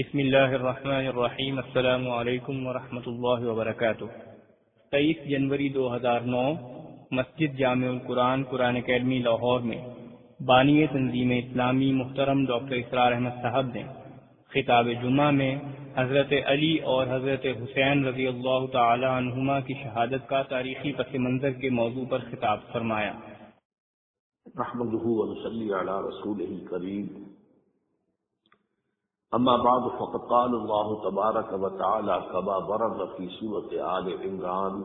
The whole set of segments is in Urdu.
بسم اللہ الرحمن الرحیم۔ السلام علیکم ورحمۃ اللہ وبرکاتہ۔ 23 جنوری 2009 مسجد جامع القرآن قرآن اکیڈمی لاہور میں بانی تنظیم اسلامی محترم ڈاکٹر اسرار احمد صاحب نے خطاب جمعہ میں حضرت علی اور حضرت حسین رضی اللہ تعالی عنہما کی شہادت کا تاریخی پس منظر کے موضوع پر خطاب فرمایا۔ نحمده ونصلي على رسوله الكريم، اما بعد فقد قال الله تبارك وتعالى كما ورد في سورة آل عمران: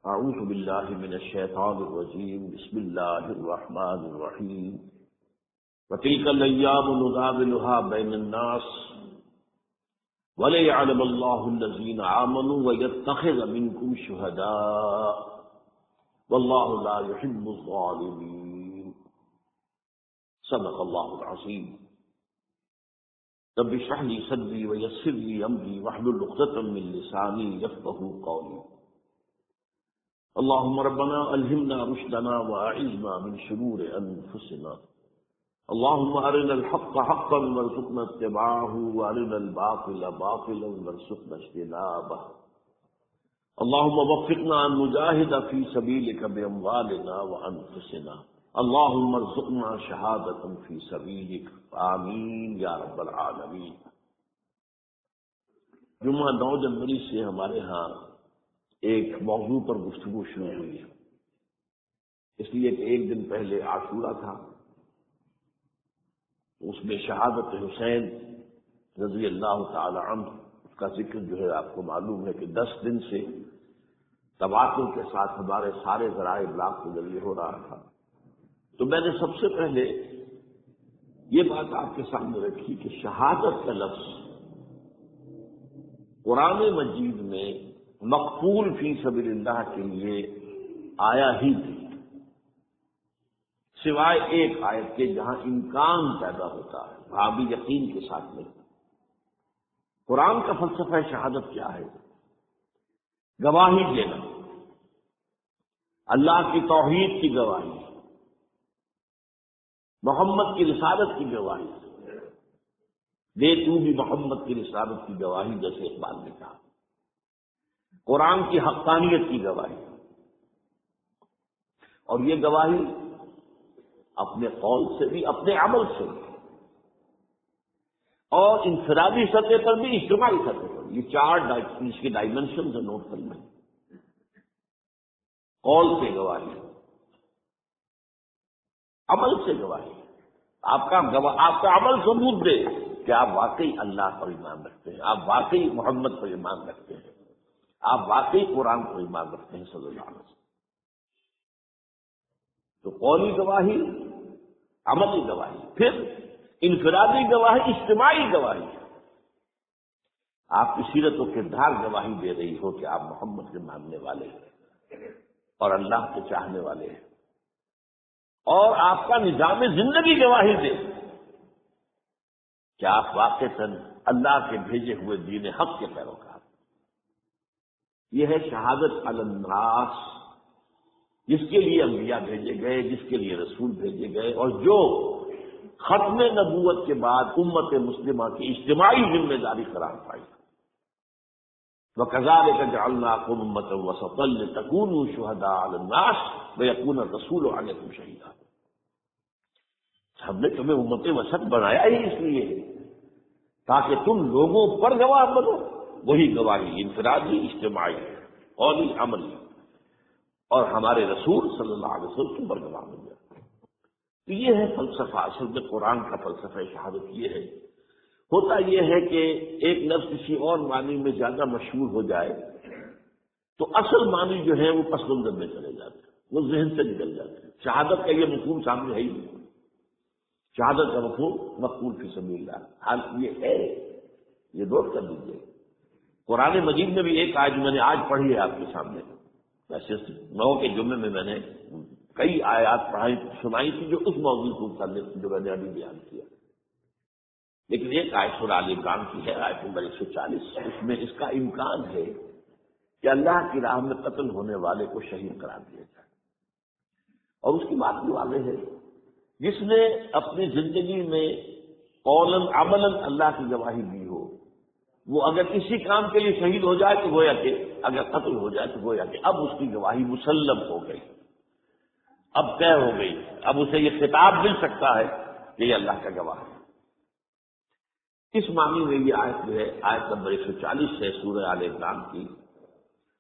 اعوذ بالله من الشيطان الرجيم، بسم الله الرحمن الرحيم، وتلك الايام نداولها بين الناس وليعلم الله الذين آمنوا ويتخذ منكم شهداء والله لا يحب الظالمين۔ صدق الله العظيم۔ رب اشرح لي صدري ويسر لي امري واحلل عقدة من لساني يفقهوا قولي۔ اللهم ربنا الهمنا رشدنا واعذنا من شرور انفسنا، اللهم ارنا الحق حقا وارزقنا اتباعه وارنا الباطل باطلا وارزقنا اجتنابه، اللهم وفقنا ان نجاهد في سبيلك باموالنا وانفسنا، اللهم ارزقنا شهادة في سبيلك، آمین یا رب العالمین۔ جمعہ 9 جنوری سے ہمارے ہاں ایک موضوع پر گفتگو شروع ہوئی ہے، اس لیے کہ ایک دن پہلے عاشورہ تھا، اس میں شہادت حسین رضی اللہ تعالی عنہ اس کا ذکر جو ہے آپ کو معلوم ہے کہ 10 دن سے تواتر کے ساتھ ہمارے سارے ذرائع ابلاغ کے ذریعے ہو رہا تھا۔ تو میں نے سب سے پہلے یہ بات آپ کے سامنے رکھی کہ شہادت کا لفظ قرآن مجید میں مقبول فی سبیل اللہ کے لیے آیا ہی نہیں، سوائے ایک آیت کے جہاں امکان پیدا ہوتا ہے، وہاں بھی یقین کے ساتھ نہیں۔ قرآن کا فلسفہ شہادت کیا ہے؟ گواہی دینا، اللہ کی توحید کی گواہی، محمد کی رسالت کی گواہی، دے تو بھی محمد کی رسالت کی گواہی، جیسے اقبال نے کہا، قرآن کی حقانیت کی گواہی، اور یہ گواہی اپنے قول سے بھی، اپنے عمل سے بھی، اور انفرادی سطح پر بھی، اجتماعی سطح پر بھی۔ یہ 4 اس کے ڈائمنشنز نوٹ کر لیں۔ قول سے گواہی، عمل سے گواہی، آپ کا عمل ثبوت دے کہ آپ واقعی اللہ پر ایمان رکھتے ہیں، آپ واقعی محمد پر ایمان رکھتے ہیں، آپ واقعی قرآن پر ایمان رکھتے ہیں صلی اللہ علیہ وسلم۔ تو قولی گواہی، عملی گواہی، پھر انفرادی گواہی، اجتماعی گواہی، آپ کی سیرت و کردار گواہی دے رہی ہو کہ آپ محمد کے ماننے والے ہیں اور اللہ کے چاہنے والے ہیں، اور آپ کا نظام زندگی گواہی دے کہ آپ واقعتاً اللہ کے بھیجے ہوئے دین حق کے پیروکار۔ یہ ہے شہادت علی الناس، جس کے لیے انبیاء بھیجے گئے، جس کے لیے رسول بھیجے گئے، اور جو ختم نبوت کے بعد امت مسلمہ کی اجتماعی ذمہ داری قرار پائی۔ وَكَذَلِكَ جَعَلْنَاكُمْ أُمَّةً وَسَطًا لِتَكُونُوا شُهَدَاءَ عَلَى النَّاسِ وَيَكُونَ الرَّسُولُ عَلَيْكُمْ شَهِيدًا۔ ہم نے تمہیں امت وسط بنایا ہی اس لیے تاکہ تم لوگوں پر گواہ بنو، وہی گواہی انفرادی، اجتماعی، قولی، عملی، اور ہمارے رسول صلی اللہ علیہ وسلم تم پر گواہ بن جائے۔ تو یہ ہے فلسفہ، اصل میں قرآن کا فلسفہ شہادت یہ ہے۔ ہوتا یہ ہے کہ ایک لفظ کسی اور معنی میں زیادہ مشہور ہو جائے تو اصل معنی جو ہے وہ پس منظر میں چلے جاتے ہیں، وہ ذہن سے نکل جاتے ہیں۔ شہادت کا یہ مفہوم سامنے ہے ہی نہیں، شہادت کا مفہوم مقبول فی سبیل اللہ حال یہ ہے، یہ نوٹ کر لیجیے۔ قرآن مجید میں بھی ایک آیت میں نے آج پڑھی ہے آپ کے سامنے، ویسے 9 کے جمعے میں میں نے کئی آیات سنائی تھی جو اس موضوع کو متعلق تھی جو میں نے ابھی بیان کیا، لیکن ایک آیت سورہ آل عمران کی ہے، آیت نمبر 140، اس میں اس کا امکان ہے کہ اللہ کی راہ میں قتل ہونے والے کو شہید قرار دیا جائے، اور اس کی بات بھی واضح ہے، جس نے اپنی زندگی میں قولاً عملاً اللہ کی گواہی دی ہو، وہ اگر کسی کام کے لیے شہید ہو جائے تو گویا کہ اگر قتل ہو جائے تو گویا کہ اب اس کی گواہی مسلم ہو گئی، اب طے ہو گئی، اب اسے یہ خطاب مل سکتا ہے کہ یہ اللہ کا گواہ ہے۔ اس معنی میں یہ آیت جو ہے آیت نمبر 140 ہے سورہ آل عمران کی،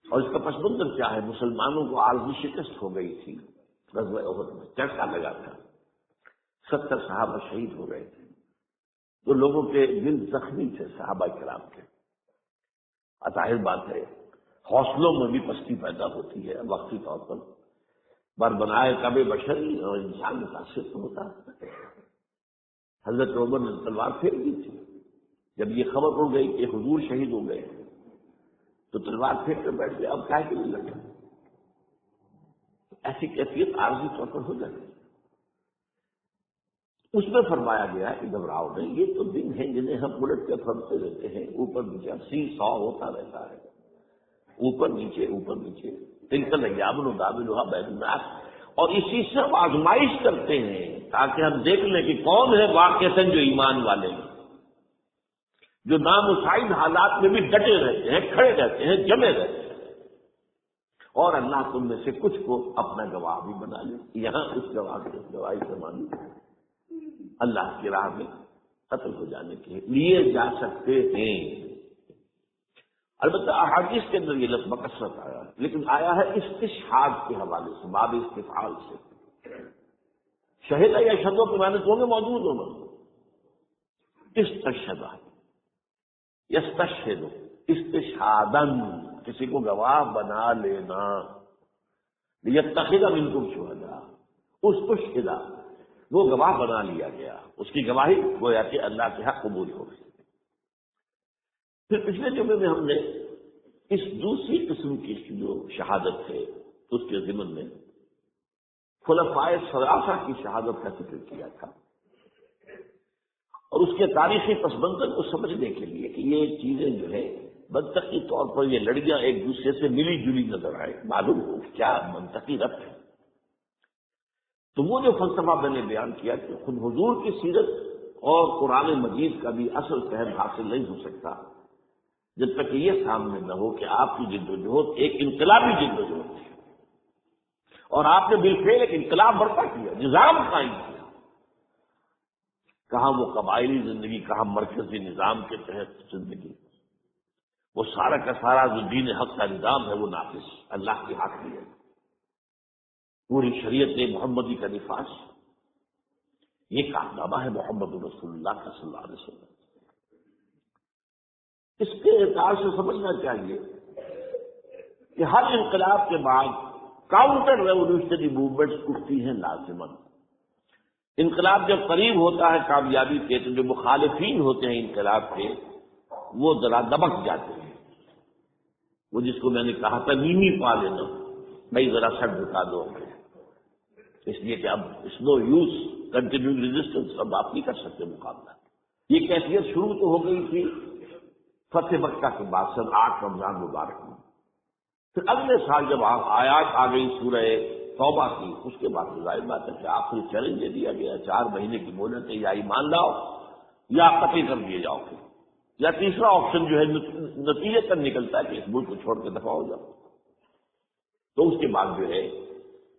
اور اس کا پس منظر کیا ہے؟ مسلمانوں کو عارضی شکست ہو گئی تھی غزوہ احد میں، چرچا لگا تھا، 70 صحابہ شہید ہو گئے تھے، تو لوگوں کے دل زخمی تھے صحابہ کرام کے۔ ظاہر بات ہے حوصلوں میں بھی پستی پیدا ہوتی ہے وقتی طور پر، بربنائے کب بشری اور انسان متاثر تو ہوتا ہے۔ حضرت عمر نے تلوار پھیر دی تھی، جب یہ خبر ہو گئی کہ حضور شہید ہو گئے تو تلوار پھیر کر بیٹھ گئے، اب کیا کے لیے لڑے؟ ایسی کیفیت عارضی طور پر ہو جاتی ہے۔ اس میں فرمایا گیا ہے کہ گھبراؤ نہیں، یہ تو دن ہیں جنہیں ہم الٹ کے پھرتے رہتے ہیں، اوپر نیچے 80-100 ہوتا رہتا ہے، اوپر نیچے تلک ایام نداولھا بین الناس، اور اسی سے ہم آزمائش کرتے ہیں تاکہ ہم دیکھ لیں کہ کون ہے واقعتاً جو ایمان والے ہیں، جو نامساعد حالات میں بھی ڈٹے رہتے ہیں، کھڑے رہتے ہیں، جمے رہتے ہیں، اور اللہ تم میں سے کچھ کو اپنا گواہ بھی بنا لے۔ یہاں اس گواہی سے مانی اللہ کی راہ میں قتل ہو جانے کے لیے جا سکتے ہیں۔ البتہ احادیث کے اندر یہ لفظ بکثرت آیا ہے، لیکن آیا ہے استشہاد کے حوالے سے، باب استفعال سے۔ شہید یا شہدوں کے معنی تو موجود ہونا، استشہد یستشہد استشہادن، کسی کو گواہ بنا لینا، لیتخذ منکم شہداء، استشہد وہ گواہ بنا لیا گیا، اس کی گواہی گویا کہ اللہ کے حق قبول ہو گئی۔ پھر پچھلے جمعے میں ہم نے اس دوسری قسم کی جو شہادت ہے اس کے ضمن میں خلفائے ثلاثہ کی شہادت کا ذکر کیا تھا، اور اس کے تاریخی پس منظر کو سمجھنے کے لیے کہ یہ چیزیں جو ہے منطقی طور پر یہ لڑیاں ایک دوسرے سے ملی جلی نظر آئے، معلوم ہو کیا منطقی ربط ہے، تو وہ جو فلسفہ میں نے بیان کیا کہ خود حضور کی سیرت اور قرآن مجید کا بھی اصل فہم حاصل نہیں ہو سکتا جب تک یہ سامنے نہ ہو کہ آپ کی جد و جہد ایک انقلابی جد و جہد تھی، اور آپ نے بالفعل ایک انقلاب برپا کیا، نظام قائم کیا، کہاں وہ قبائلی زندگی، کہاں مرکزی نظام کے تحت زندگی، وہ سارا کا سارا جو دین حق کا نظام ہے وہ نافذ اللہ کے حق میں ہے، پوری شریعت محمدی کا نفاذ، یہ کارنامہ ہے محمد رسول اللہ کا صلی اللہ علیہ وسلم۔ اس کے اعتبار سے سمجھنا چاہیے کہ ہر انقلاب کے بعد کاؤنٹر ریولیوشنری موومنٹس اٹھتی ہیں لازماً۔ انقلاب جب قریب ہوتا ہے کامیابی کے تو جو مخالفین ہوتے ہیں انقلاب کے وہ ذرا دبک جاتے ہیں، وہ جس کو میں نے کہا تھا نیمی پا لینا، بھائی ذرا سر جھکا دو، اس لیے کہ اب اس نو یوز کنٹینیو ریزسٹنس، اب آپ نہیں کر سکتے مقابلہ۔ یہ کیفیت شروع تو ہو گئی تھی فتح مکہ کے بعد سن 8 رمضان مبارک میں، پھر اگلے سال جب آیات آ گئی سورہ توبہ کی، اس کے بعد ظاہر بات ہے کہ آخری چیلنج دے دیا گیا 4 مہینے کی مہلت ہے، یا ایمان لاؤ یا قتل کر دیے جاؤ، پھر یا تیسرا آپشن جو ہے نتیجے تک نکلتا ہے کہ اس ملک کو چھوڑ کے دفاع ہو جاؤ۔ تو اس کے بعد جو ہے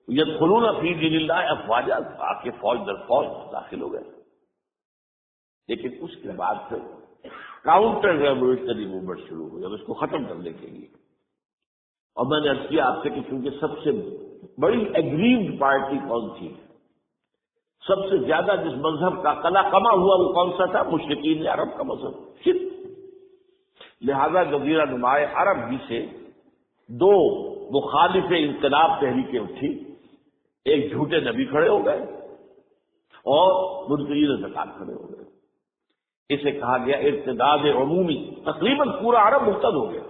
یدخلون فی دین اللہ افواجا، آپ کے فوج در فوج داخل ہو گئے، لیکن اس کے بعد پھر کاؤنٹر ریولیوشنری موومنٹ شروع ہوئی اب اس کو ختم کرنے کے لیے۔ اور میں نے عرض کیا آپ سے کہ چونکہ سب سے بڑی ایگریوڈ پارٹی کون تھی، سب سے زیادہ جس مذہب کا کلا کما ہوا وہ کون سا تھا؟ مشرکین عرب کا مذہب شرک، لہذا جزیرہ نمائے عرب ہی سے 2 مخالف انقلاب تحریکیں اٹھی، ایک جھوٹے نبی کھڑے ہو گئے اور منکرین زکات کھڑے ہو گئے، اسے کہا گیا ارتداد عمومی، تقریباً پورا عرب مرتد ہو گیا،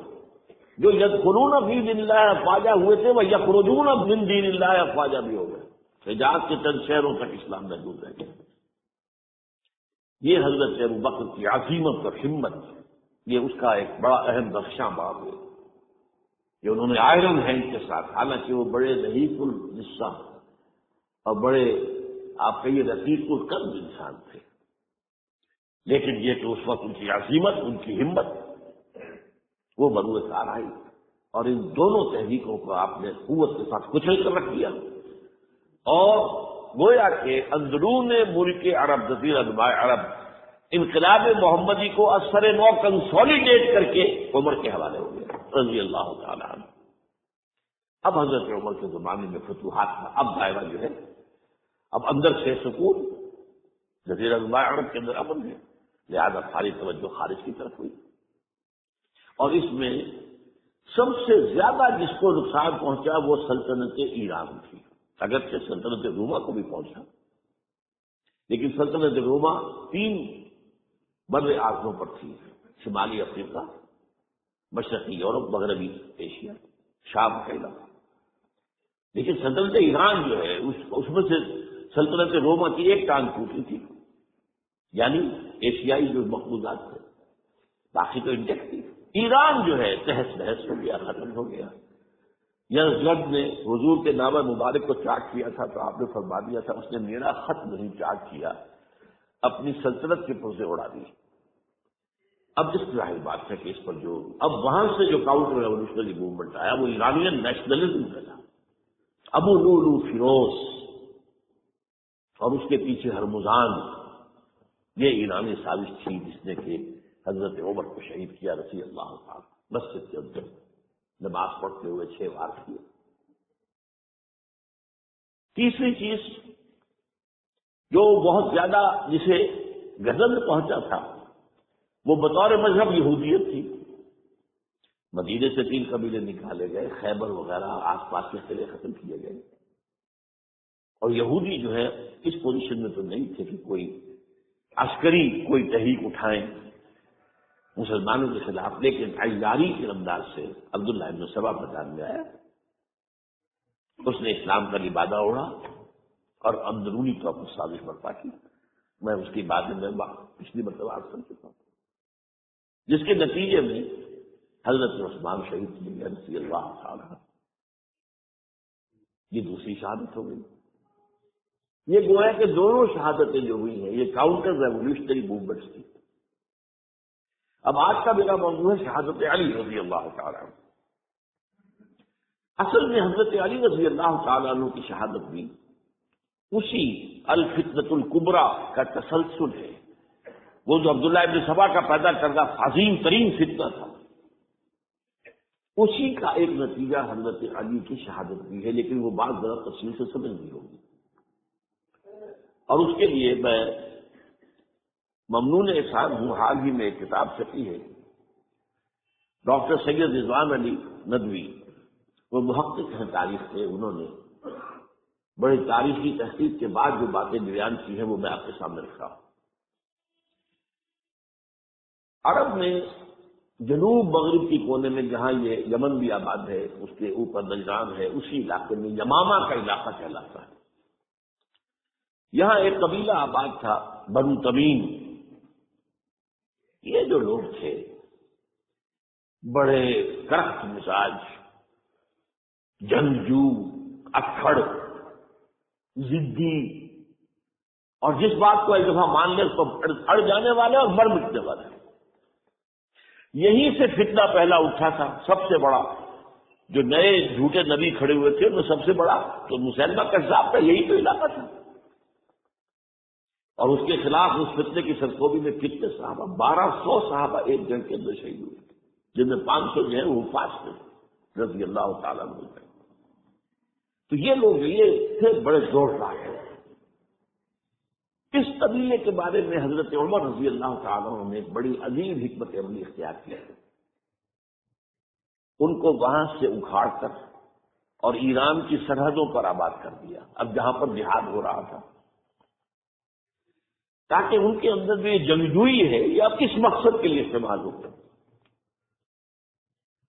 جو یدخلون فی دین اللہ افواجا ہوئے تھے وہ یخرجون من دین اللہ افواجا بھی ہو گئے، حجاز کے چند شہروں تک اسلام محدود رہ گیا۔ یہ حضرت ابوبکر کی عزیمت اور ہمت، یہ اس کا ایک بڑا اہم بخشاں باب ہے کہ انہوں نے آئرن ہینڈ کے ساتھ، حالانکہ وہ بڑے رحیق الجثہ اور بڑے آپ کہیے رفیق القلب انسان تھے، لیکن یہ کہ اس وقت ان کی عزیمت، ان کی ہمت وہ بروئے کار آئی، اور ان دونوں تحریکوں کو آپ نے قوت کے ساتھ کچل کر رکھ دیا، اور گویا کہ اندرون ملک عرب، جزیرہ نما عرب، انقلاب محمدی کو اثر نو کنسولیڈیٹ کر کے عمر کے حوالے ہو گیا رضی اللہ تعالیٰ عنہ۔ اب حضرت عمر کے زمانے میں فتوحات کا اب دائرہ جو ہے، اب اندر سے سکون، جزیرہ نما عرب کے اندر امن ہے، لہذا ساری توجہ خارج کی طرف ہوئی، اور اس میں سب سے زیادہ جس کو نقصان پہنچا وہ سلطنت ایران تھی، اگرچہ سلطنت روما کو بھی پہنچا، لیکن سلطنت روما 3 بر اعظموں پر تھی، شمالی افریقہ، مشرقی یورپ، مغربی ایشیا، شام کا علاقہ۔ لیکن سلطنت ایران جو ہے اس میں سے سلطنت روما کی ایک ٹانگ ٹوٹی تھی، یعنی ایشیائی جو مقبوضات تھے، باقی تو انٹیکٹ تھی۔ ایران جو ہے تہس نہس ہو گیا، ختم ہو گیا۔ یزغرد نے حضور کے نامہ مبارک کو چاک کیا تھا تو آپ نے فرما دیا تھا اس نے میرا خط نہیں چاک کیا، اپنی سلطنت کے پرزے اڑا دی۔ اب اس ظاہر بات ہے کہ اس پر جو اب وہاں سے جو کاؤنٹر ریولیوشنری موومنٹ آیا وہ ایرانین نیشنلزم کا تھا، ابو لولو فیروز اور اس کے پیچھے ہرمزان، یہ ایرانی سازش تھی جس نے کہ حضرت عمر کو شہید کیا رضی اللہ تعالیٰ، مسجد کے اندر نماز پڑھتے ہوئے 6 وار کیے۔ تیسری چیز جو بہت زیادہ جسے غضب پہنچا تھا وہ بطور مذہب یہودیت تھی۔ مدینے سے 3 قبیلے نکالے گئے، خیبر وغیرہ آس پاس کے قلعے ختم کیے گئے، اور یہودی جو ہے اس پوزیشن میں تو نہیں تھے کہ کوئی عسکری کوئی تحریک اٹھائیں مسلمانوں کے خلاف، لیکن عیاری کے انداز سے عبداللہ ابن سبا میدان میں آیا، اس نے اسلام کا لبادہ اوڑھا اور اندرونی طور پر سازش برپا کی۔ میں اس کی بات میں پچھلی مرتبہ عرض کر چکا ہوں، جس کے نتیجے میں حضرت عثمان شہید کیے گئے رضی اللہ تعالیٰ۔ یہ دوسری شہادت ہو گئی۔ یہ گویا کہ دونوں شہادتیں جو ہوئی ہیں یہ کاؤنٹر ریولیوشنری موومنٹس تھی۔ اب آج کا میرا موضوع ہے شہادت علی رضی اللہ تعالیٰ عنہ۔ اصل میں حضرت علی رضی اللہ تعالیٰ عنہ کی شہادت بھی اسی الفتنۃ الکبریٰ کا تسلسل ہے، وہ جو عبداللہ ابن سبا کا پیدا کردہ عظیم ترین فتنہ تھا، اسی کا ایک نتیجہ حضرت علی کی شہادت بھی ہے، لیکن وہ بات ذرا تفصیل سے سمجھنی ہوگی، اور اس کے لیے میں ممنون احسان ہوں۔ حال ہی میں ایک کتاب چھپی ہے، ڈاکٹر سید رضوان علی ندوی، وہ محقق ہیں تاریخ کے، انہوں نے بڑی تاریخی تحقیق کے بعد جو باتیں بیان کی ہیں وہ میں آپ کے سامنے رکھا ہوں۔ عرب میں جنوب مغرب کی کونے میں جہاں یہ یمن بھی آباد ہے، اس کے اوپر نجران ہے، اسی علاقے میں یمامہ کا علاقہ کہلاتا ہے۔ یہاں ایک قبیلہ آباد تھا بنو تمیم۔ یہ جو لوگ تھے بڑے کرخت مزاج، جنگجو، اکھڑ، ضدی، اور جس بات کو ایک دفعہ مان لے اس کو اڑ جانے والے اور مر مٹنے والے۔ یہیں سے فتنہ پہلا اٹھا تھا، سب سے بڑا جو نئے جھوٹے نبی کھڑے ہوئے تھے ان میں سب سے بڑا تو مسیلمہ کذاب کا یہی تو علاقہ تھا، اور اس کے خلاف اس فتنے کی سرکوبی میں کتنے صحابہ، 1200 صحابہ ایک جنگ کے اندر شہید ہوئے، جن میں 500 جو ہے وہ حفاظ تھے رضی اللہ تعالیٰ عنہ۔ تو یہ لوگ یہ تھے بڑے زوردار ہیں۔ اس قبیلے کے بارے میں حضرت عمر رضی اللہ تعالیٰ عنہ نے ایک بڑی عظیم حکمت عملی اختیار کی، ان کو وہاں سے اکھاڑ کر اور ایران کی سرحدوں پر آباد کر دیا، اب جہاں پر جہاد ہو رہا تھا، تاکہ ان کے اندر جو یہ جنگجوئی ہے یہ اب کس مقصد کے لیے استعمال ہو،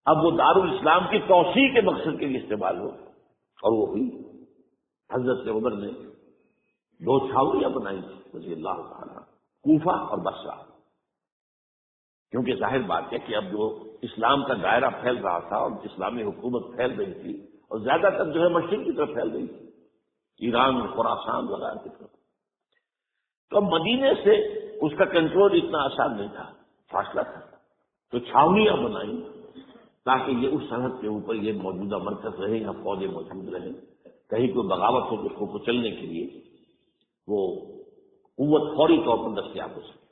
اب وہ دارالاسلام کی توسیع کے مقصد کے لیے استعمال ہو، اور وہ ہوئی۔ حضرت عمر نے 2 چھاؤنیاں بنائی رضی اللہ تعالیٰ، کوفہ اور بصرہ، کیونکہ ظاہر بات ہے کہ اب جو اسلام کا دائرہ پھیل رہا تھا اور اسلامی حکومت پھیل رہی تھی، اور زیادہ تر جو ہے مشرق کی طرف پھیل رہی تھی، ایران، خراسان وغیرہ کی طرف، تو مدینے سے اس کا کنٹرول اتنا آسان نہیں تھا، فاصلہ تھا، تو چھاونیاں بنائی تاکہ یہ اس سرحد کے اوپر یہ موجودہ مرکز رہے یا فوجیں موجود رہیں، کہیں کوئی بغاوت ہو تو اس کو کچلنے کے لیے وہ قوت فوری طور پر دستیاب ہو سکے۔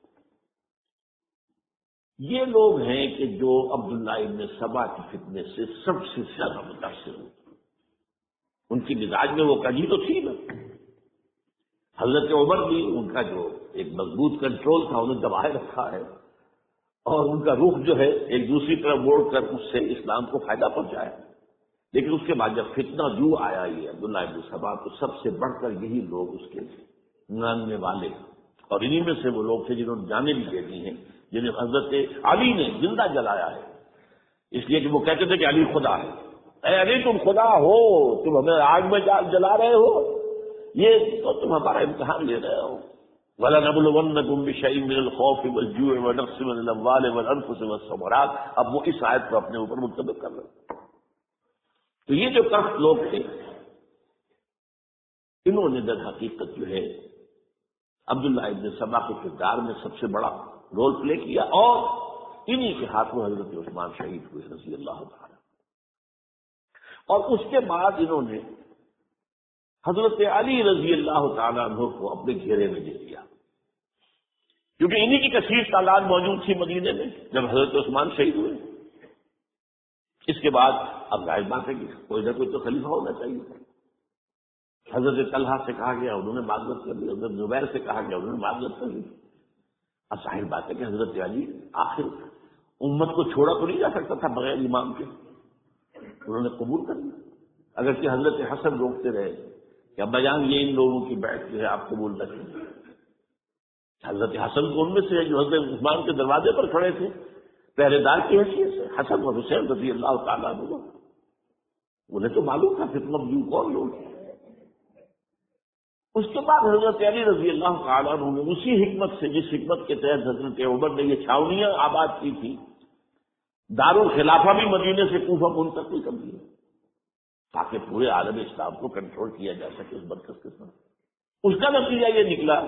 یہ لوگ ہیں کہ جو عبداللہ ابن سبا کے فتنے سے سب سے زیادہ متاثر ہوئے۔ ان کی مزاج میں وہ کجی تو تھی نا۔ حضرت عمر بھی ان کا جو ایک مضبوط کنٹرول تھا انہیں دبائے رکھا ہے، اور ان کا رخ جو ہے ایک دوسری طرف موڑ کر اس سے اسلام کو فائدہ پہنچایا۔ لیکن اس کے بعد جب فتنہ جو آیا یہ عبداللہ ابن سبا، تو سب سے بڑھ کر یہی لوگ اس کے ماننے والے، اور انہی میں سے وہ لوگ تھے جنہوں نے جانیں بھی دے دی ہیں، جنہیں حضرت علی نے زندہ جلایا ہے، اس لیے کہ وہ کہتے تھے کہ علی خدا ہے۔ اے علی تم خدا ہو، تم ہمیں آگ میں جلا رہے ہو، یہ تو تم ہمارا امتحان لے رہے ہو۔ وَلَنَبْلُوَنَّكُمْ بِشَيْءٍ مِّنَ الْخَوْفِ وَالْجُوعِ وَنَقْصٍ مِّنَ الْأَمْوَالِ وَالْأَنفُسِ وَالثَّمَرَاتِ۔ اب وہ اس آیت کو اپنے اوپر منطبق کر رہے ہیں۔ تو یہ جو کرخت لوگ تھے، انہوں نے در حقیقت جو ہے عبداللہ ابن سبا کے کردار میں سب سے بڑا رول پلے کیا، اور انہی کے ہاتھوں حضرت عثمان شہید ہوئے رضی اللہ تعالی۔ اور اس کے بعد انہوں نے حضرت علی رضی اللہ تعالیٰ عنہ کو اپنے گھیرے میں لے لیا، کیونکہ انہی کی کثیر تعداد موجود تھی مدینے میں جب حضرت عثمان شہید ہوئے۔ اس کے بعد اب ظاہر بات ہے کہ کوئی نہ کوئی تو خلیفہ ہونا چاہیے۔ حضرت طلحہ سے کہا گیا، انہوں نے معذرت کر لی، حضرت زبیر سے کہا گیا، انہوں نے معذرت کر لی۔ اب ظاہر بات ہے کہ حضرت علی آخر امت کو چھوڑا تو نہیں جا سکتا تھا بغیر امام کے، انہوں نے قبول کر لیا۔ اگرچہ حضرت حسن روکتے رہے کہ ابا جان یہ ان لوگوں کی بیعت جو ہے آپ قبول نہ کریں۔ حضرت حسن کو ان میں سے جو حضرت عثمان کے دروازے پر کھڑے تھے پہرے دار کی حیثیت سے، حسن اور حسین رضی اللہ تعالیٰ عنہ، انہیں تو معلوم تھا فتنہ جو کون لوگ ہیں۔ اس کے بعد حضرت علی رضی اللہ تعالیٰ عنہ نے اسی حکمت سے، جس حکمت کے تحت حضرت عمر نے یہ چھاونیاں آباد کی تھی، دارالخلافہ بھی مدینے سے کوفہ منتقل کر دیا تاکہ پورے عالم اسلام کو کنٹرول کیا جا سکے اس مرکز کے ساتھ۔ اس کا نتیجہ یہ نکلا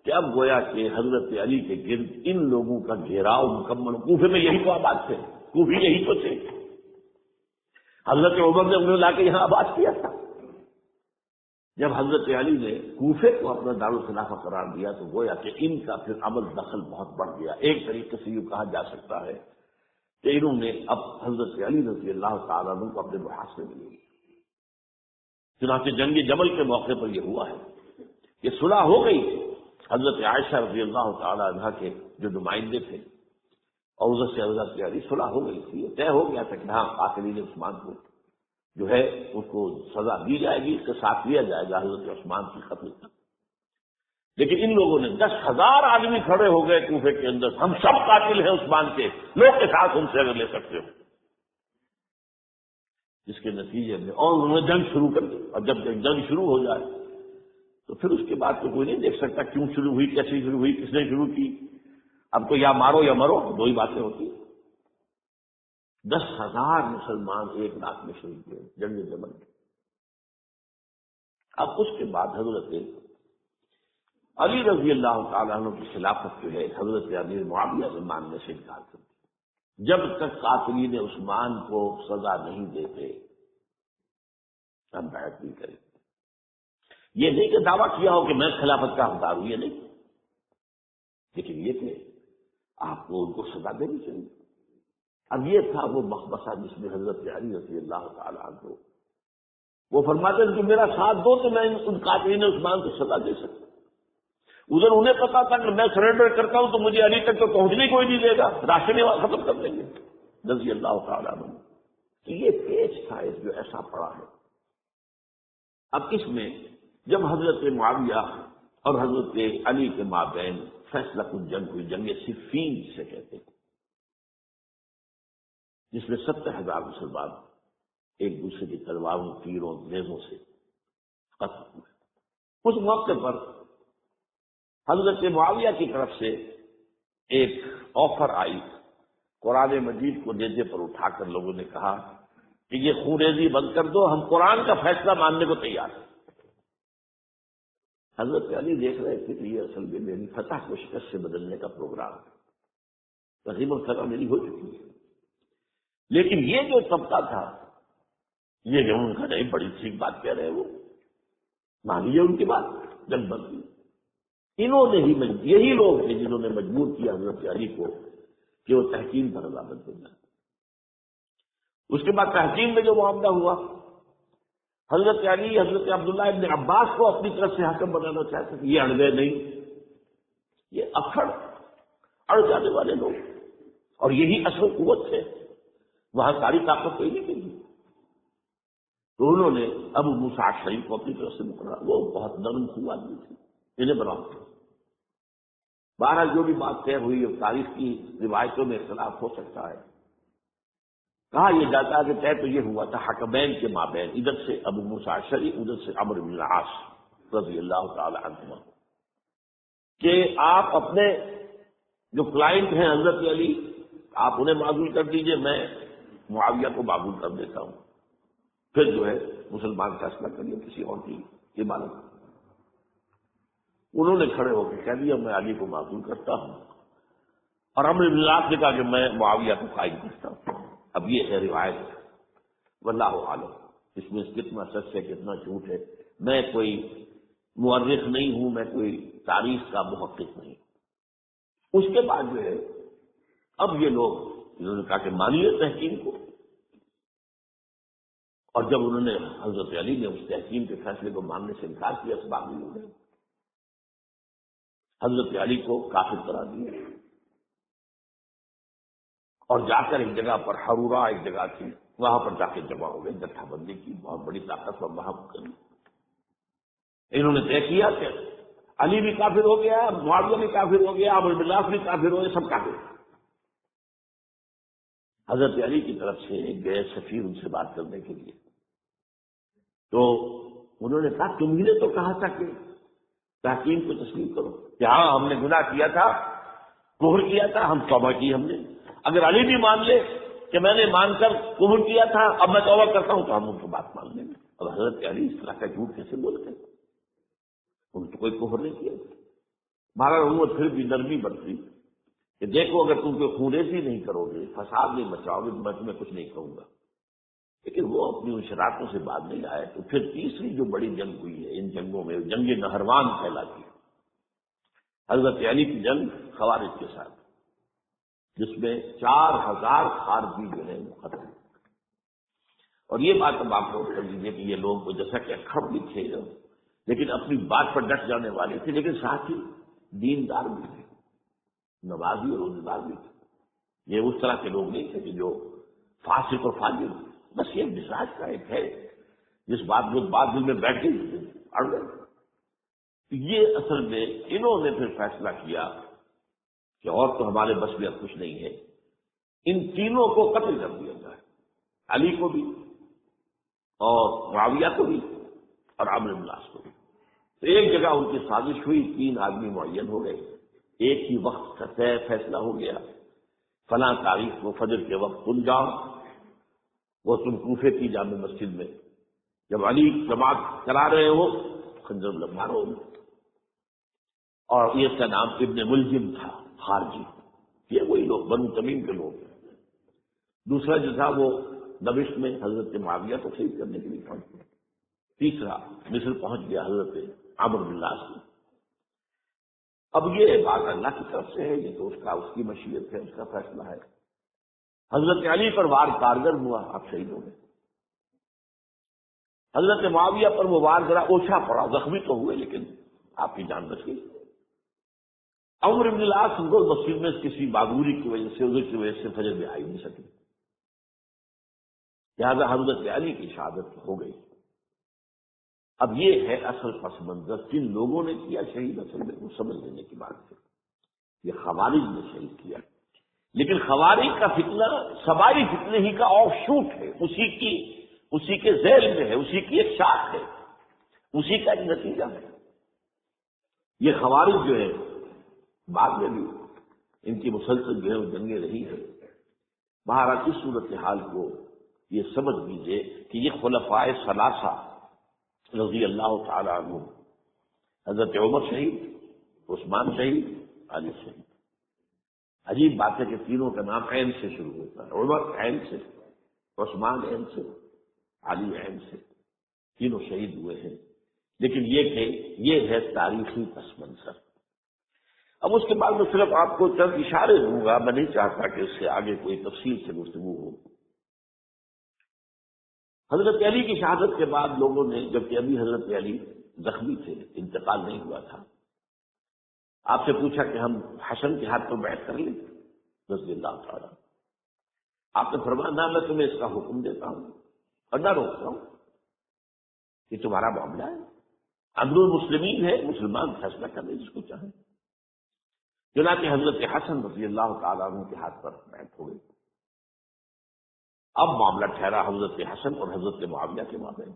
کہ اب گویا کہ حضرت علی کے گرد ان لوگوں کا گھیراؤ مکمل، کوفے میں یہی تو آباد تھے، کوفی یہی تو تھے، حضرت عمر نے انہیں لا کے یہاں آباد کیا تھا۔ جب حضرت علی نے کوفے کو اپنا دارالخلافہ قرار دیا تو گویا کہ ان کا پھر عمل دخل بہت بڑھ گیا۔ ایک طریقے سے یہ کہا جا سکتا ہے کہ انہوں نے اب حضرت علی رضی اللہ تعالیٰ عنہ کو اپنے محاصرے میں لیا۔ چنانچہ جنگ جمل کے موقع پر یہ ہوا ہے کہ صلح ہو گئی، حضرت عائشہ رضی اللہ تعالیٰ عنہ کے جو نمائندے تھے اور ادھر سے حضرت علی، صلح ہو گئی تھی، طے ہو گیا تھا کہ ہاں قاتلین عثمان کو جو ہے اس کو سزا دی جائے گی، اس کے ساتھ لیا جائے گا حضرت عثمان کی قتل کا۔ لیکن ان لوگوں نے 10,000 آدمی کھڑے ہو گئے کوفے کے اندر، ہم سب قاتل ہیں عثمان کے، لوگ کے ساتھ ان سے اگر لے سکتے ہو، جس کے نتیجے میں اور انہوں نے جنگ شروع کر دی۔ اور جب جنگ شروع ہو جائے تو پھر اس کے بعد تو کوئی نہیں دیکھ سکتا کیوں شروع ہوئی، کیسے شروع ہوئی، کس نے شروع کی۔ اب تو یا مارو یا مرو، دو ہی باتیں ہوتی ہیں۔ 10,000 مسلمان ایک رات میں شہید ہوئے جنگ جمل میں۔ اب اس کے بعد حضرت علی رضی اللہ تعالیٰ عنہ کی خلافت جو ہے حضرت امیر معاویہ سے ماننے سے انکار کر دیا۔ جب تک قاتلین عثمان کو سزا نہیں دیتے ہم بیعت نہیں کریں۔ یہ نہیں کہ دعویٰ کیا ہو کہ میں خلافت کا حقدار ہوں، یہ نہیں، لیکن یہ کہ آپ کو ان کو سزا دینی چاہیے۔ اب یہ تھا وہ مخمصہ جس میں حضرت علی رضی اللہ تعالیٰ عنہ وہ فرماتے ہیں کہ میرا ساتھ دو تو میں ان قاتلین عثمان کو سزا دے سکتا۔ ادھر انہیں پتا تھا کہ میں سرنڈر کرتا ہوں تو مجھے علی تک تو پہنچنے کوئی نہیں دے گا، راشن ختم کر دیں گے رضی اللہ تعالیٰ عنہ۔ تو یہ پیچ تھا اس جو ایسا پڑا ہے۔ اب اس میں جب حضرت معاویہ اور حضرت علی کے مابین فیصلہ کن جنگ ہوئی، جنگ صفین سے کہتے ہیں، جس میں 70,000 مسلمان ایک دوسرے کی تلواروں، تیروں، نیزوں سے قتل ہوئے۔ اس موقع پر حضرت معاویہ کی طرف سے ایک آفر آئی، قرآن مجید کو نیزے پر اٹھا کر لوگوں نے کہا کہ یہ خونریزی بند کر دو، ہم قرآن کا فیصلہ ماننے کو تیار ہیں۔ حضرت علی دیکھ رہے تھے کہ یہ اصل میں میری فتح کو شکست سے بدلنے کا پروگرام ہے، تقریباً فتح میری ہو چکی ہے، لیکن یہ جو طبقہ تھا یہ جو ان کا نہیں، بڑی ٹھیک بات کہہ رہے ہیں وہ، مانیے ان کی بات، جنگ بند کی۔ انہوں نے ہی یہی لوگ ہیں جنہوں نے مجبور کیا حضرت علی کو کہ وہ تحکیم پر رضامند ہو جائے۔ اس کے بعد تحکیم میں جو معاملہ ہوا، حضرت علی حضرت عبداللہ ابن عباس کو اپنی طرف سے حاکم بنانا چاہتے تھے، یہ اڑ گئے نہیں، یہ اڑ جانے والے لوگ، اور یہی اصل قوت ہے، وہاں ساری طاقت کوئی نہیں ملی۔ تو انہوں نے ابو موسیٰ اشعری کو اپنی طرف سے مقررہ، وہ بہت نرم خوب آدمی تھی، انہیں بناؤ۔ بہرحال جو بھی بات طے ہوئی، تاریخ کی روایتوں میں اختلاف ہو سکتا ہے، کہا یہ جاتا ہے کہ طے تو یہ ہوا تھا حکمین کے مابین، ادھر سے ابو موسیٰ اشعری، ادھر سے عمرو بن العاص رضی اللہ تعالی عنہما، کہ آپ اپنے جو کلائنٹ ہیں حضرت علی، آپ انہیں معزول کر دیجئے، میں معاویہ کو معزول کر دیتا ہوں، پھر جو ہے مسلمان فیصلہ کریے کسی اور کی عبادت۔ انہوں نے کھڑے ہو کے کہہ دیا میں علی کو معزول کرتا ہوں، اور عمرو بن العاص نے کہا کہ میں معاویہ کو قائم کرتا ہوں۔ اب یہ ہے روایت، واللہ عالم اس میں کتنا سچ ہے کتنا جھوٹ ہے، میں کوئی مورخ نہیں ہوں، میں کوئی تاریخ کا محقق نہیں۔ اس کے بعد جو ہے اب یہ لوگ انہوں نے کہا کہ مانیے تحکیم کو، اور جب انہوں نے حضرت علی نے اس تحکیم کے فیصلے کو ماننے سے انکار کیا، اسباب بھی ہو گئے، حضرت علی کو کافر قرار دیا، اور جا کر ایک جگہ پر حرورہ ایک جگہ تھی، وہاں پر جا کے جمع ہو گئے، جتھا بندی کی بہت بڑی طاقت پر وہاں کری۔ انہوں نے طے کیا کہ علی بھی کافر ہو گیا، معاویہ بھی کافر ہو گیا، عمرو بن العاص بھی کافر ہو گئے، سب کافر۔ حضرت علی کی طرف سے ایک گئے سفیر ان سے بات کرنے کے لیے، تو انہوں نے کہا تم ہی نے تو کہا تھا کہ تحکیم کو تسلیم کرو، کہ ہاں ہم نے گناہ کیا تھا، کفر کیا تھا، ہم توبہ کی ہم نے، اگر علی بھی مان لے کہ میں نے مان کر کفر کیا تھا اب میں توبہ کرتا ہوں تو ہم ان کی بات مان لیں گے۔ اب حضرت علی اس طرح کا جھوٹ کیسے بولتے ہیں، ان تو کوئی کفر نہیں کیا۔ مہاراج عمر پھر بھی نرمی برتی کہ دیکھو اگر تم کوئی خونریزی نہیں کرو گے، فساد نہیں مچاؤ گے تو میں تمہیں کچھ نہیں کہوں گا، لیکن وہ اپنی ان شرارتوں سے بعد نہیں آئے۔ تو پھر تیسری جو بڑی جنگ ہوئی ہے ان جنگوں میں، جنگ نہروان کہلاتی ہے، حضرت علی کی جنگ خوارج کے ساتھ، جس میں 4000 خارجی جو ہے وہ ختم ہوئے۔ اور یہ بات اب آپ نوٹ کر لیجیے کہ یہ لوگ جیسا کہ اکھڑ بھی تھے لیکن اپنی بات پر ڈٹ جانے والے تھے، لیکن ساتھ ہی دیندار بھی تھے، نمازی اور روزدار بھی تھے۔ یہ اس طرح کے لوگ نہیں تھے کہ جو فاسق اور فاجر، بس یہ مزاج کا ایک ہے جس بات دل میں بیٹھ گئی اڑ گئے۔ یہ اصل میں انہوں نے پھر فیصلہ کیا کہ اور تو ہمارے بس میں اب کچھ نہیں ہے، ان تینوں کو قتل کر دیا جائے، علی کو بھی اور معاویہ کو بھی اور عمرو بن العاص کو بھی۔ تو ایک جگہ ان کی سازش ہوئی، 3 آدمی معین ہو گئے، ایک ہی وقت کا طے فیصلہ ہو گیا، فلاں تاریخ کو فجر کے وقت تم جاؤ، وہ تم کوفے کی جامع مسجد میں، جب علی جماعت کرا رہے ہو خنجر مارو۔ اور یہ اس کا نام ابن ملجم تھا، خارجی، یہ وہی لوگ بنو تمیم کے لوگ ہیں۔ دوسرا جو تھا وہ دمشق میں حضرت معاویہ کو شہید کرنے کے لیے پہنچ گیا۔ تیسرا مصر پہنچ گیا حضرت عمرو بن العاص میں۔ اب یہ بات اللہ کی طرف سے ہے، یہ تو اس کی مشیت ہے، اس کا فیصلہ ہے۔ حضرت علی پر وار کارگر ہوا، آپ شہید ہو گئے۔ حضرت معاویہ پر وہ وار ذرا اوچھا پڑا، زخمی تو ہوئے لیکن آپ کی جان بچ گئی۔ عمرو بن العاص کو مسجد میں کسی معذوری کی وجہ سے، عذر کی وجہ سے فجر میں آئی نہیں سکی، لہذا حضرت علی کی شہادت ہو گئی۔ اب یہ ہے اصل پس منظر، جن لوگوں نے کیا شہید اصل میں وہ سمجھ لینے کی بات ہے، یہ خوارج نے شہید کیا، لیکن خوارج کا فتنہ سبائی فتنے ہی کا آف شوٹ ہے، اسی کے ذیل میں ہے، اسی کی ایک شاخ ہے، اسی کا ایک نتیجہ ہے۔ یہ خوارج جو ہے بعد میں بھی ان کی مسلسل جو ہے وہ جنگیں رہی ہے۔ بہرحال اس صورتحال کو یہ سمجھ لیجیے کہ یہ خلفائے ثلاثہ رضی اللہ تعالی عنہ حضرت عمر شہید، عثمان شہید، علی شہید۔ عجیب بات ہے کہ تینوں کا نام عین سے شروع ہوتا ہے، عمر عین سے، عثمان عین سے، علی عین سے، تینوں شہید ہوئے ہیں۔ لیکن یہ کہ یہ ہے تاریخی پس منظر۔ اب اس کے بعد میں صرف آپ کو چند اشارے دوں گا، میں نہیں چاہتا کہ اس سے آگے کوئی تفصیل سے گفتگو ہو۔ حضرت علی کی شہادت کے بعد لوگوں نے، جبکہ ابھی حضرت علی زخمی تھے، انتقال نہیں ہوا تھا، آپ سے پوچھا کہ ہم حسن کے ہاتھ پر بیعت کر لیں رضی اللہ تعالیٰ۔ آپ نے فرمایا نہ، میں تمہیں اس کا حکم دیتا ہوں اور نہ روکتا ہوں، یہ تمہارا معاملہ ہے، امر المسلمین ہے، مسلمان فیصلہ کر لیں جس کو چاہیں۔ چنانچہ حضرت حسن رضی اللہ تعالیٰ عنہ کے ہاتھ پر بیعت ہو گئی۔ اب معاملہ ٹھہرا حضرت حسن اور حضرت معاویہ کے مابین۔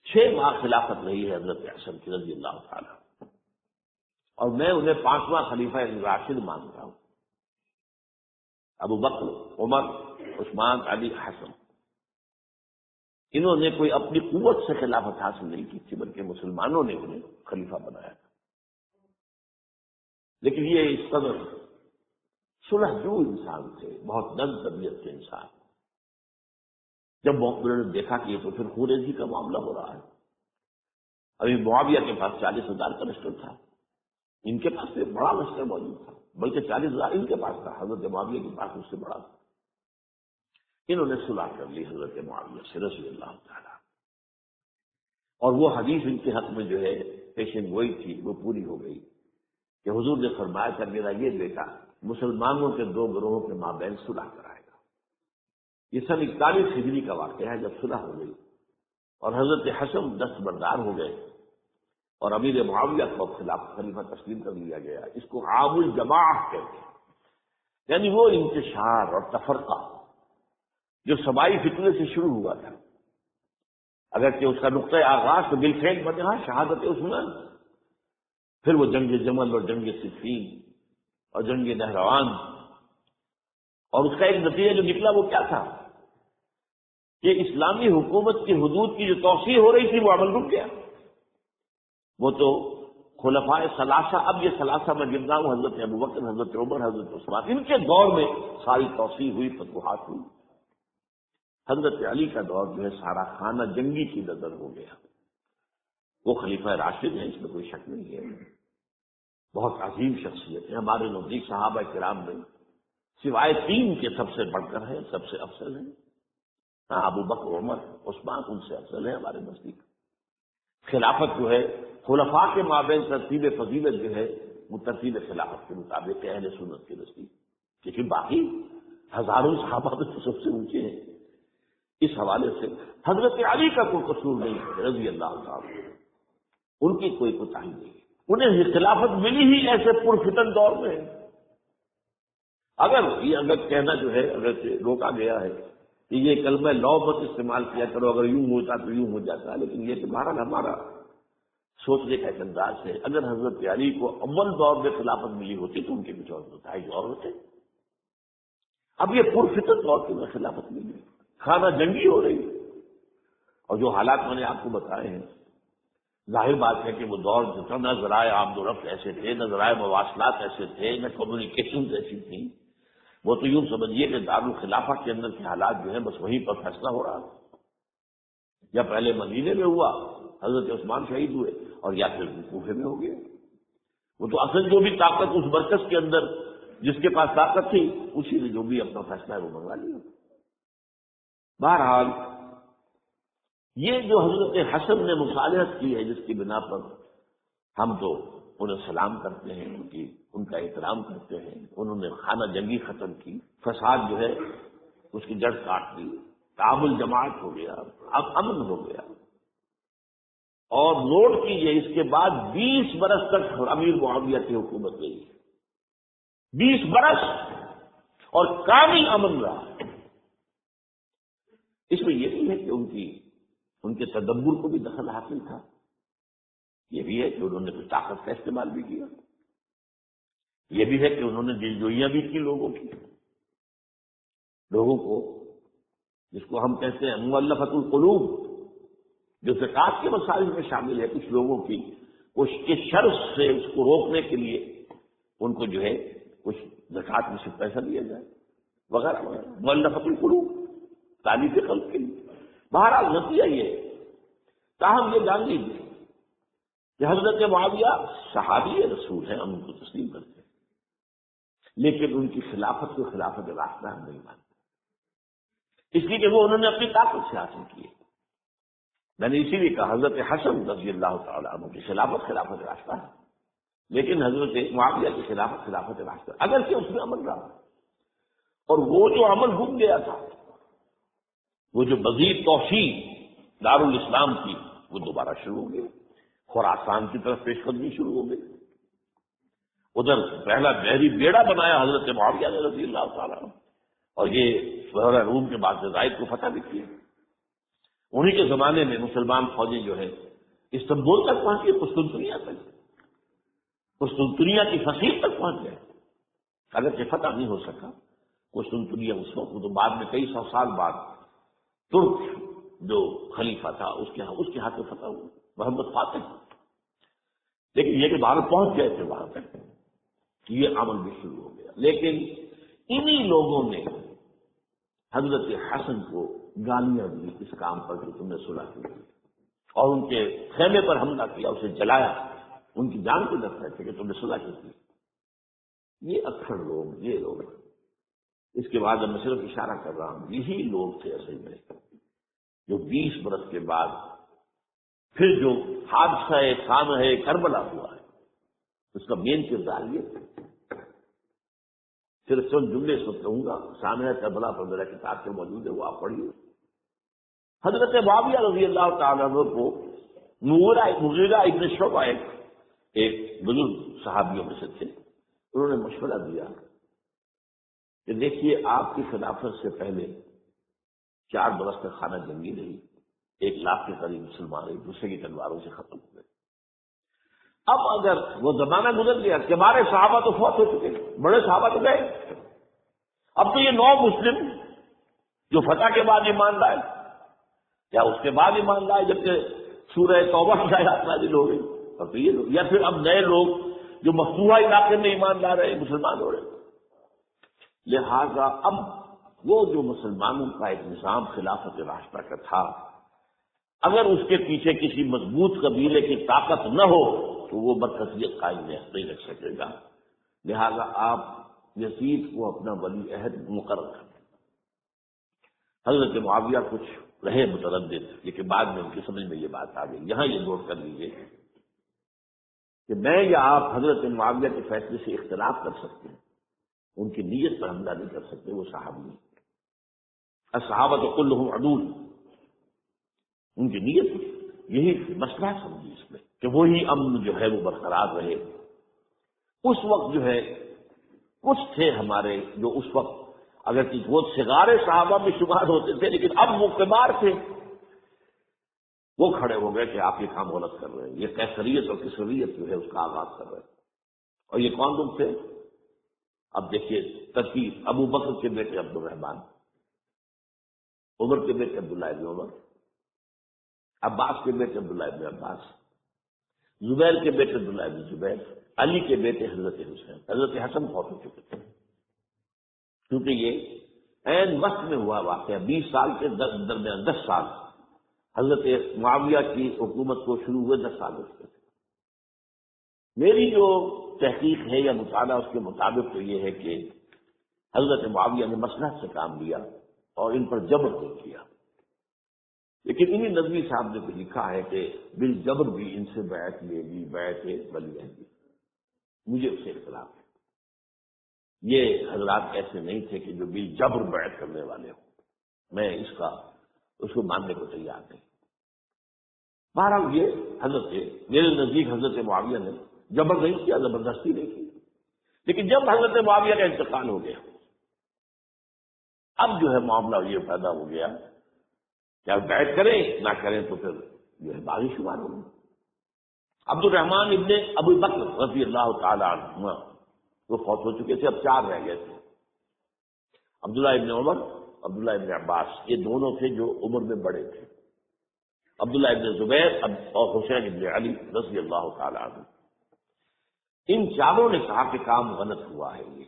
6 ماہ خلافت رہی ہے حضرت حسن کی رضی اللہ تعالیٰ، اور میں انہیں 5واں خلیفہ راشد مانتا ہوں۔ ابو بکر، عمر، عثمان، علی، حسن، انہوں نے کوئی اپنی قوت سے خلافت حاصل نہیں کی تھی، بلکہ مسلمانوں نے انہیں خلیفہ بنایا تھا۔ لیکن یہ اس قدر صلح جو انسان تھے، بہت نرم طبیعت کے انسان، جب انہوں نے دیکھا کہ یہ تو پھر خوریزی کا معاملہ ہو رہا ہے، ابھی معاویہ کے پاس 40,000 کا لشکر تھا، ان کے پاس سے بڑا لشکر موجود تھا، بلکہ 40,000 ان کے پاس تھا، حضرت معاویہ کے پاس اس سے بڑا تھا۔ انہوں نے صلح کر لی حضرت معاویہ سے رضی اللہ تعالیٰ، اور وہ حدیث ان کے حق میں جو ہے پیشن گوئی تھی وہ پوری ہو گئی کہ حضور نے فرمایا تھا میرا یہ بیٹا مسلمانوں کے 2 گروہوں کے مابین صلح کرائے گا۔ یہ سن 41 ہجری کا واقعہ ہے جب صلح ہو گئی اور حضرت حسن دستبردار ہو گئے اور امیر معاویہ کو خلاف خلیفہ تسلیم کر لیا گیا۔ اس کو عام الجماع کہتے ہیں، یعنی وہ انتشار اور تفرقہ جو سبائی فتنے سے شروع ہوا تھا، اگرچہ اس کا نقطۂ آغاز تو بالفعل بنا شہادت عثمان، پھر وہ جنگ جمل اور جنگ صفین اور جنگ نہروان، اور اس کا ایک نتیجہ جو نکلا وہ کیا تھا کہ اسلامی حکومت کی حدود کی جو توسیع ہو رہی تھی وہ عمل رک گیا۔ وہ تو خلفائے ثلاثہ، اب یہ ثلاثہ میں گننا ہوں، حضرت ابوبکر، حضرت عمر، حضرت عثمان، ان کے دور میں ساری توسیع ہوئی، فتوحات ہوئی۔ حضرت علی کا دور جو ہے سارا خانہ جنگی کی نظر ہو گیا۔ وہ خلیفہ راشد ہیں، اس میں کوئی شک نہیں ہے، بہت عظیم شخصیت ہے، ہمارے نزدیک صحابہ کرام میں سوائے 3 کے سب سے بڑھ کر ہیں، سب سے افضل ہیں۔ ہاں، ابو بکر، عمر، عثمان ان سے افضل ہے ہمارے نزدیک۔ خلافت جو ہے خلفاء کے مابین ترتیب فضیلت جو ہے وہ ترتیب خلافت کے مطابق اہل سنت کے نزدیک، لیکن باقی ہزاروں صحابہ میں تو سب سے اونچے ہیں۔ اس حوالے سے حضرت علی کا کوئی قصور نہیں ہے رضی اللہ تعالیٰ، ان کی کوئی کوتاہی نہیں، انہیں خلافت ملی ہی ایسے پرفتن دور میں۔ اگر کہنا جو ہے، اگر روکا گیا ہے کہ یہ کلمہ لو مت استعمال کیا کرو، اگر یوں ہوتا تو یوں ہو جاتا، لیکن یہ کہ بہرحال ہمارا سوچنے کا ایک انداز ہے، اگر حضرت علی کو اول دور میں خلافت ملی ہوتی تو ان کے کچھ اور نتائج اور ہوتے۔ اب یہ پرفتن دور کے میں خلافت ملی، خانہ جنگی ہو رہی، اور جو حالات میں نے آپ کو بتائے ہیں، ظاہر بات ہے کہ وہ دور جو تھا نہ ذرائع آمد و رفت ایسے تھے، نہ ذرائع مواصلات ایسے تھے، نہ کمیونیکیشن ایسی تھیں، وہ تو یوں سمجھیے کہ دارالخلافہ کے اندر کے حالات جو ہیں بس وہیں پر فیصلہ ہو رہا، یا پہلے مدینے میں ہوا، حضرت عثمان شہید ہوئے، اور یا پھر کوفے میں ہو گیا۔ وہ تو اصل جو بھی طاقت اس مرکز کے اندر جس کے پاس طاقت تھی اسی نے جو بھی اپنا فیصلہ ہے وہ منگوا لیا۔ بہرحال یہ جو حضرت حسن نے مصالحت کی ہے، جس کی بنا پر ہم تو انہیں سلام کرتے ہیں، ان کا احترام کرتے ہیں، انہوں نے خانہ جنگی ختم کی، فساد جو ہے اس کی جڑ کاٹ دی، تعامل جماعت ہو گیا، اب امن ہو گیا۔ اور نوٹ کیجئے اس کے بعد 20 برس تک امیر معاویہ کی حکومت رہی، 20 برس، اور کامل امن رہا۔ اس میں یہ نہیں ہے کہ ان کے تدبر کو بھی دخل حاصل تھا، یہ بھی ہے کہ انہوں نے کچھ طاقت کا استعمال بھی کیا، یہ بھی ہے کہ انہوں نے دلجوئیاں بھی کی لوگوں کو، جس کو ہم کہتے ہیں مؤلفۃ القلوب، جو زکات کے مسائل میں شامل ہے، کچھ لوگوں کی اس کے شر سے اس کو روکنے کے لیے ان کو جو ہے کچھ زکات میں سے پیسہ دیا جائے وغیرہ وغیرہ، مؤلفۃ القلوب، تعلیف قلب کے لیے۔ بہرحال نتیجہ یہ ہے، تاہم یہ جان لیجیے کہ حضرت معاویہ صحابی رسول ہیں، ہم ان کو تسلیم کرتے ہیں، لیکن ان کی خلافت کو خلافت راستہ ہم نہیں مانتے، اس لیے کہ وہ انہوں نے اپنی طاقت سے حاصل کی ہے۔ میں نے اسی لیے کہا حضرت حسن رضی اللہ تعالیٰ عنہ کی خلافت خلافت راستہ ہے، لیکن حضرت معاویہ کی خلافت خلافت راستہ، اگرچہ اس میں عمل رہا اور وہ جو عمل رک گیا تھا، وہ جو مزید توسیع دارالاسلام کی، وہ دوبارہ شروع ہو گئی، خراسان کی طرف پیش قدمی شروع ہو گئی۔ ادھر پہلا بحری بیڑا بنایا حضرت معاویہ نے رضی اللہ تعالیٰ عنہ، اور یہ شہر روم کے بعد زائد کو فتح بھی کیا۔ انہی کے زمانے میں مسلمان فوجیں جو ہے استنبول تک پہنچی، قسطنطنیہ تک، قسطنطنیہ کی فصیح تک پہنچ گئے، اگرچہ فتح نہیں ہو سکا قسطنطنیہ اس وقت، تو بعد میں کئی سو سال بعد ترک جو خلیفہ تھا اس کے ہاتھ میں فتح ہوا، محمد فاتح۔ لیکن یہ کہ باہر پہنچ گئے تھے وہاں تک، یہ عمل بھی شروع ہو گیا۔ لیکن انہی لوگوں نے حضرت حسن کو گالیاں دی اس کام پر کہ تم نے صلح کی، اور ان کے خیمے پر حملہ کیا، اسے جلایا، ان کی جان کو ڈر رہے تھے کہ تم نے صلح کی۔ یہ اکثر لوگ، یہ لوگ، اس کے بعد میں صرف اشارہ کر رہا ہوں، یہی لوگ تھے اصل میں جو 20 برس کے بعد پھر جو حادثہ خانہ کربلا ہوا ہے، اس کا مین کردار یہ تھا۔ صرف چند جملے اس وقت کہوں گا، سامعہ کربلا پر میرا کتاب سے موجود ہے، وہ آپ پڑھیے۔ حضرت معاویہ رضی اللہ تعالیٰ عنہ کو مغیرہ ابن شعبہ ایک بزرگ صحابیوں میں سے تھے، انہوں نے مشورہ دیا کہ دیکھیے آپ کی خلافت سے پہلے 4 برس تک خانہ جنگی رہی، 1 لاکھ کے قریب مسلمان ایک دوسرے کی تلواروں سے ختم ہوئے۔ اب اگر وہ زمانہ گزر گیا کہ ہمارے صحابہ تو فوت ہو چکے، بڑے صحابہ تو گئے، اب تو یہ 9 مسلم جو فتح کے بعد ایمان لائے یا اس کے بعد ایمان لائے جبکہ سورہ توبہ کی آیات نازل ہو گئی، اب تو یہ لوگ، یا پھر اب نئے لوگ جو مفتوحہ علاقے میں ایمان لا رہے ہیں، مسلمان ہو رہے۔ لہذا اب وہ جو مسلمانوں کا ایک نظام خلافت راستہ کا تھا، اگر اس کے پیچھے کسی مضبوط قبیلے کی طاقت نہ ہو تو وہ مرکزیت قائم نہیں رکھ سکے گا، لہذا آپ یزید کو اپنا ولی عہد مقرر کریں۔ حضرت معاویہ کچھ رہے متردد، لیکن بعد میں ان کی سمجھ میں یہ بات آ گئی۔ یہاں یہ نوٹ کر لیجیے کہ میں یا آپ حضرت معاویہ کے فیصلے سے اختلاف کر سکتے ہیں، ان کی نیت پر حملہ نہیں کر سکتے، وہ صحابی ہیں۔ الصحابۃ کلھم عدول، ان کی نیت یہی مسئلہ سمجھی اس میں کہ وہی امن جو ہے وہ برقرار رہے۔ اس وقت جو ہے کچھ تھے ہمارے جو اس وقت اگر کہ وہ صغار صحابہ میں شمار ہوتے تھے، لیکن اب وہ کبار تھے، وہ کھڑے ہو گئے کہ آپ یہ کام غلط کر رہے ہیں، یہ قیصریت اور کسریت جو ہے اس کا آغاز کر رہے ہیں۔ اور یہ کون لوگ تھے؟ اب دیکھیے ترتیب، ابو بکر کے بیٹے عبد الرحمن، عمر کے بیٹے عبداللہ ابن عمر، عباس کے بیٹے عبداللہ ابن عباس، زبیر کے بیٹے عبداللہ ابن زبیر، علی کے بیٹے حضرت حسین۔ حضرت حسن فوت ہو چکے تھے، کیونکہ یہ عین وقت میں ہوا واقعہ، 20 سال کے درمیان 10 سال حضرت معاویہ کی حکومت کو شروع ہوئے 10 سال ہو چکے تھے۔ میری جو تحقیق ہے یا مطالعہ اس کے مطابق تو یہ ہے کہ حضرت معاویہ نے مصلحت سے کام لیا اور ان پر جبر نہیں کیا، لیکن انہی نظمی صاحب نے تو لکھا ہے کہ بالجبر بھی ان سے بیعت لے لی، بیعت ولی عہد دی، مجھے اس سے اختلاف ہے۔ یہ حضرات ایسے نہیں تھے کہ جو بالجبر بیعت کرنے والے ہوں، میں اس کو ماننے کو تیار نہیں۔ بہرحال یہ میرے نزدیک حضرت معاویہ نے جبر نہیں کیا، زبردستی نہیں کی، لیکن جب حضرت معاویہ کا انتقال ہو گیا، اب جو ہے معاملہ یہ پیدا ہو گیا کہ بیعت کریں نہ کریں تو پھر جو ہے باغی شمار ہوگا۔ عبد الرحمن ابن ابو بکر رضی اللہ تعالی عنہ وہ فوت ہو چکے تھے، اب 4 رہ گئے تھے، عبداللہ ابن عمر، عبداللہ ابن عباس، یہ دونوں تھے جو عمر میں بڑے تھے۔ عبداللہ ابن زبیر اور حسین ابن علی رضی اللہ تعالی عنہ، ان چاروں نے کہا کہ کام غلط ہوا ہے یہ،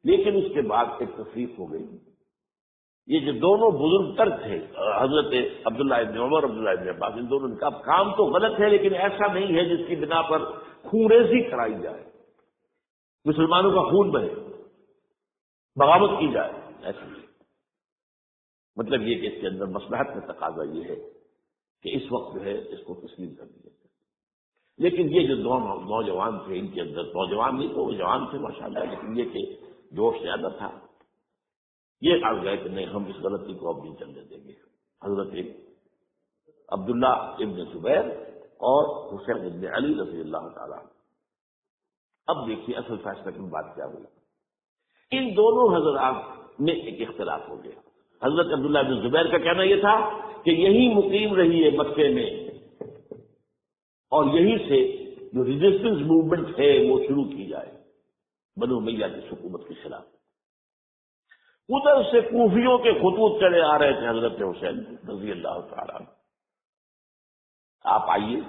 لیکن اس کے بعد ایک تفریق ہو گئی۔ یہ جو دونوں بزرگ تر تھے، حضرت عبداللہ ابن عمر، عبداللہ ابن عباس، ان دونوں نے کہا کام تو غلط ہے لیکن ایسا نہیں ہے جس کی بنا پر خونریزی کرائی جائے، مسلمانوں کا خون بہے، بغاوت کی جائے، ایسا نہیں۔ مطلب یہ کہ اس کے اندر مصلحت کا تقاضا یہ ہے کہ اس وقت جو ہے اس کو تسلیم کر دیا جائے۔ لیکن یہ جو دو نوجوان تھے، ان کے اندر، نوجوان نہیں تو وہ جوان تھے ماشاءاللہ، لیکن یہ کہ جوش زیادہ تھا، یہ آ گئے کہ نہیں ہم اس غلطی کو اب نہیں چلنے دیں گے۔ حضرت عبداللہ ابن زبیر اور حسین ابن علی رضی اللہ تعالیٰ۔ اب دیکھیے اصل فیصلہ کی بات کیا ہوئی۔ ان دونوں حضرات میں ایک اختلاف ہو گیا۔ حضرت عبداللہ ابن زبیر کا کہنا یہ تھا کہ یہی مقیم رہی ہے مکے میں، اور یہیں سے جو ریزسٹنس موومنٹ ہے وہ شروع کی جائے بنو امیہ کی حکومت کے خلاف۔ ادھر سے کوفیوں کے خطوط چلے آ رہے تھے حضرت حسین رضی اللہ تعالیٰ عنہ، آپ آئیے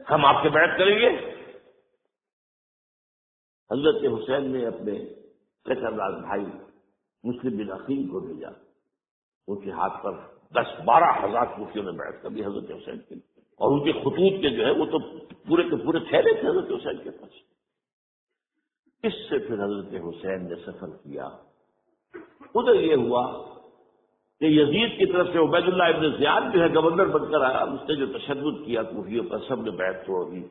ہم آپ کے بیعت کریں گے۔ حضرت حسین نے اپنے قتل راز بھائی مسلم بن عقیل کو بھیجا، ان کے ہاتھ پر 10-12 ہزار کوفیوں نے بیعت کر دی حضرت حسین کے لیے، اور ان کے خطوط کے جو ہے وہ تو پورے کے پورے ٹھہرے تھے حضرت حسین کے پاس۔ اس سے پھر حضرت حسین نے سفر کیا۔ ادھر یہ ہوا کہ یزید کی طرف سے عبید اللہ ابن زیاد جو ہے گورنر بن کر آیا، اس نے جو تشدد کیا کوفیوں پر، سب نے بیعت توڑ دی،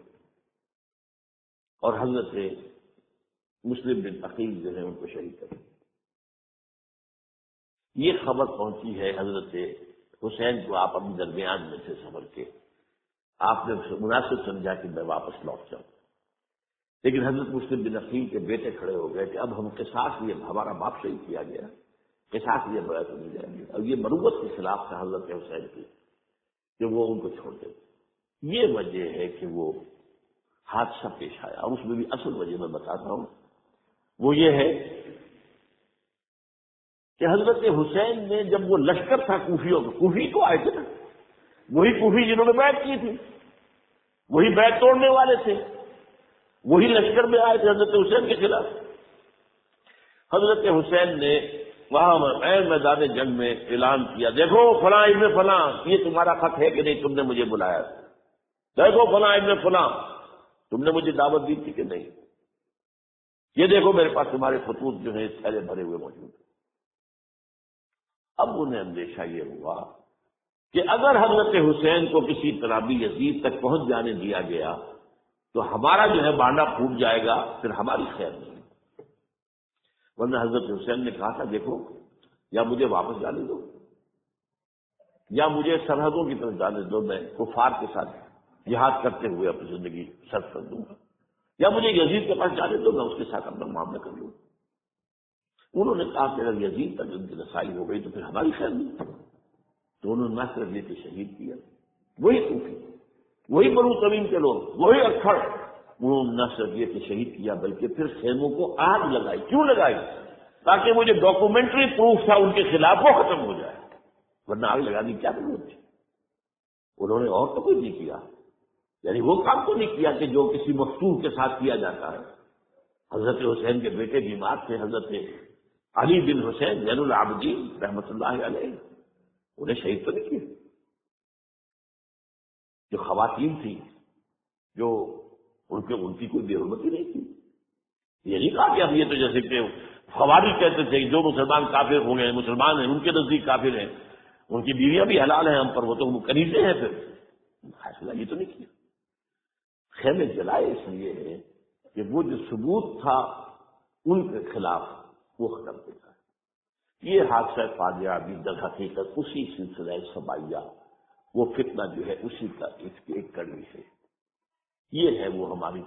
اور حضرت مسلم بن عقیل جو ہے ان کو شہید کر دیا۔ یہ خبر پہنچی ہے حضرت حسین کو، آپ اپنے درمیان میں سے سفر کے، آپ نے مناسب سمجھا کہ میں واپس لوٹ جاؤں، لیکن حضرت مسلم بن عقیل کے بیٹے کھڑے ہو گئے کہ اب ہم قصاص لیے، ہمارا باپ شہید کیا گیا، قصاص لیے بیعت نہیں جائیں گے، اور یہ مروت کے خلاف تھا حضرت حسین کی کہ وہ ان کو چھوڑ دے۔ یہ وجہ ہے کہ وہ حادثہ پیش آیا، اور اس میں بھی اصل وجہ میں بتاتا ہوں، وہ یہ ہے کہ حضرت حسین نے جب وہ لشکر تھا کوفیوں کا، کوفی کو آئے تھے نا، وہی کوفی جنہوں نے بیعت کی تھی، وہی بیعت توڑنے والے تھے، وہی لشکر میں آئے تھے حضرت حسین کے خلاف۔ حضرت حسین نے وہاں میدان جنگ میں اعلان کیا، دیکھو فلاں ابن فلاں، یہ تمہارا خط ہے کہ نہیں، تم نے مجھے بلایا، دیکھو فلاں ابن فلاں، تم نے مجھے دعوت دی تھی کہ نہیں، یہ دیکھو میرے پاس تمہارے خطوط جو ہیں تھیلے بھرے ہوئے موجود ہیں۔ اب انہیں اندیشہ یہ ہوا کہ اگر حضرت حسین کو کسی طرح بھی یزید تک پہنچ جانے دیا گیا تو ہمارا جو ہے بانڈا پھوٹ جائے گا، پھر ہماری خیر نہیں۔ ورنہ حضرت حسین نے کہا تھا دیکھو یا مجھے واپس جانے دو، یا مجھے سرحدوں کی طرف جانے دو، میں کفار کے ساتھ جہاد کرتے ہوئے اپنی زندگی صرف کر دوں گا، یا مجھے یزید کے پاس جانے دو، میں اس کے ساتھ اپنا معاملہ کر لوں۔ انہوں نے کہا کہ اگر یزید تک ان کی رسائی ہو گئی تو پھر ہماری خیر نہیں، تو انہوں نے نہ صرف لے کے شہید کیا، وہی کوفی، وہی بنو تمیم کے لوگ، وہی اکھڑ، انہوں نے نہ صرف یہ کہ شہید کیا بلکہ پھر خیموں کو آگ لگائی۔ کیوں لگائی؟ تاکہ وہ جو ڈاکومنٹری پروف تھا ان کے خلاف وہ ختم ہو جائے، ورنہ آگ لگانے کی کیا ضرورت تھی؟ انہوں نے اور تو کوئی نہیں کیا، یعنی وہ کام تو نہیں کیا کہ جو کسی مفتون کے ساتھ کیا جاتا ہے۔ حضرت حسین کے بیٹے بیمار تھے، حضرت علی بن حسین زین العابدین رحمۃ اللہ علیہ، انہیں شہید تو نہیں کیا۔ جو خواتین تھیں جو ان کی کوئی بے حرمتی نہیں تھی، یہ نہیں کہا کہ اب یہ تو جیسے کہ خوارج کہتے تھے جو مسلمان کافر ہوں گے، مسلمان ہیں ان کے نزدیک کافر ہیں، ان کی بیویاں بھی حلال ہیں ہم پر، وہ تو کنیزیں ہیں، پھر فیصلہ یہ تو نہیں کیا۔ خیمے جلائے اس لیے ہے کہ وہ جو ثبوت تھا ان کے خلاف وہ ختم ہو جائے۔ یہ حادثہ فاجعہ بھی در حقیقت اسی سلسلہ سبائیہ، وہ فتنہ جو ہے اسی کا ایک کڑی ہے، یہ ہے وہ ہماری